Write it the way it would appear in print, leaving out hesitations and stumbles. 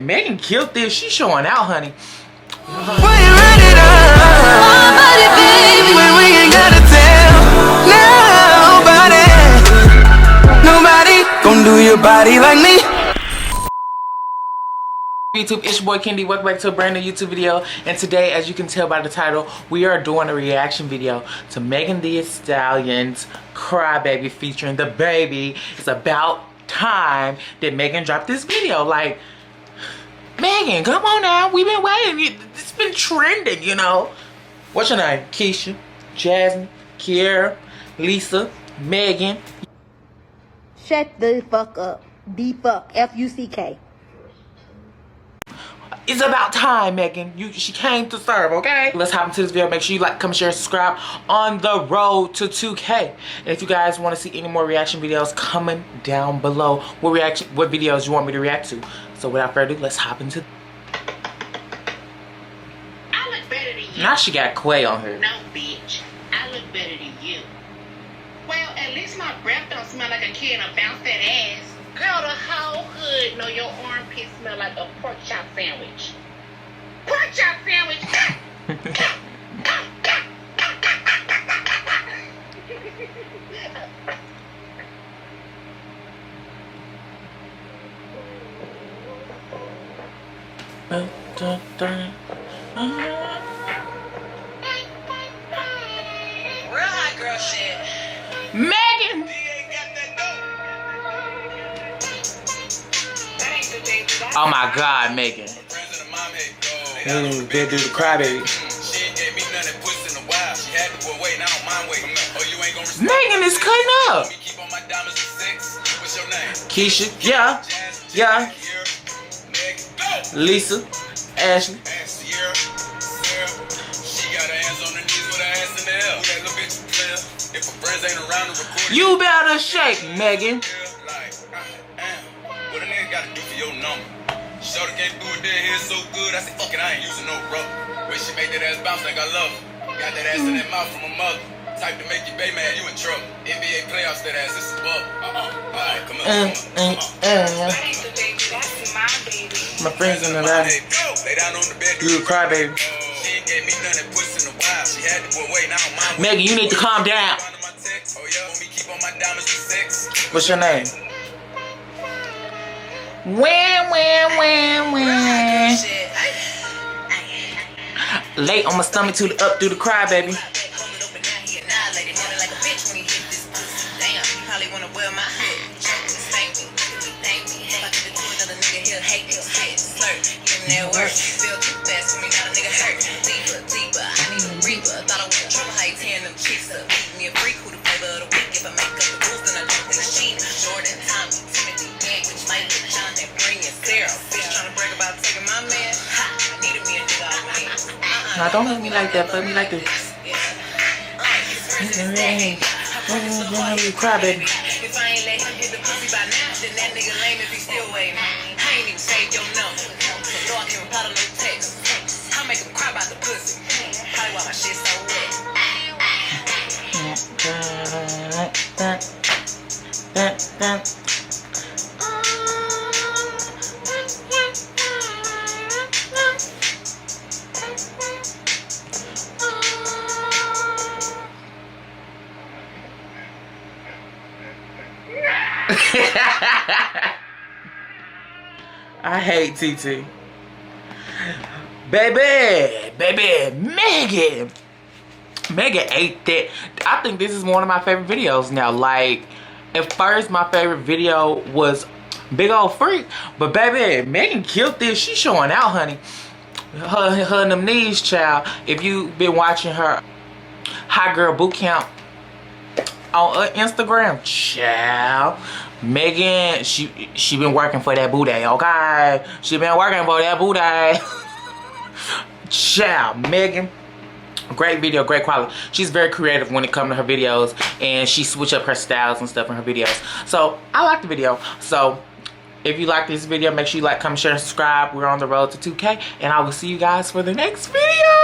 Megan killed this. She's showing out, honey. When you run it up, baby. When we ain't gotta tell nobody gon' do your body like me. YouTube, it's your boy King Dee. Welcome back to a brand new YouTube video. And today, as you can tell by the title, we are doing a reaction video to Megan Thee Stallion's Crybaby featuring DaBaby. It's about time that Megan dropped this video. Like, Megan, come on now. We've been waiting. It's been trending, you know. What's your name? Keisha, Jasmine, Kiera, Lisa, Megan. Shut the fuck up. D-fuck. F-U-C-K. It's about time, Megan. She came to serve, okay? Let's hop into this video. Make sure you like, comment, share, subscribe on the road to 2K. And if you guys want to see any more reaction videos, comment down below what videos you want me to react to. So without further ado, let's hop into. I look better than you. Now she got Quay on her. No, bitch. I look better than you. Well, at least my breath don't smell like a kid and bounce that ass. Girl, the whole hood know your armpit smell like a pork chop sandwich. Pork chop sandwich! Real hot girl shit. Megan! Oh my God, Megan. They do the Crybaby. Megan is cutting up. Keisha, yeah. Lisa, Ashley. You better shake, Megan. What a nigga gotta do for your number? Shorty can't do it there, so good. I said, fuck it, I ain't using no rubber. When she make that ass bounce like I love her. Got that ass in that mouth from her mother. Type to make you bay man, you in trouble. NBA playoffs, that ass is above. Alright, come on. My friends in the lab. Lay down on the bed. You a Crybaby. She ain't gave me none that puss in a while. She had to put weight, now I'm mine. Megan, you need to calm down. Oh yeah, want me keep on my diamonds with sex. What's your name? When. Late on my stomach to the up through the Crybaby. Now don't let me like that, let me like this. Crybaby. If I ain't let him hit the pussy by now, then that nigga lame if he still waiting. I ain't even saved your number. So I can't reply to no text. I make him cry about the pussy. Probably why my shit so wet. I hate TT. Baby, Megan ate that. I think this is one of my favorite videos now. Like, at first my favorite video was Big Old Freak, but baby, Megan killed this. She's showing out, honey. Her and them knees, child. If you've been watching her Hot Girl Boot Camp on Instagram, child, Megan, she been working for that booty, okay? She been working for that booty. Child, Megan, great video, great quality. She's very creative when it comes to her videos, and she switch up her styles and stuff in her videos. So I like the video. So if you like this video, make sure you like, comment, share, and subscribe. We're on the road to 2K, and I will see you guys for the next video.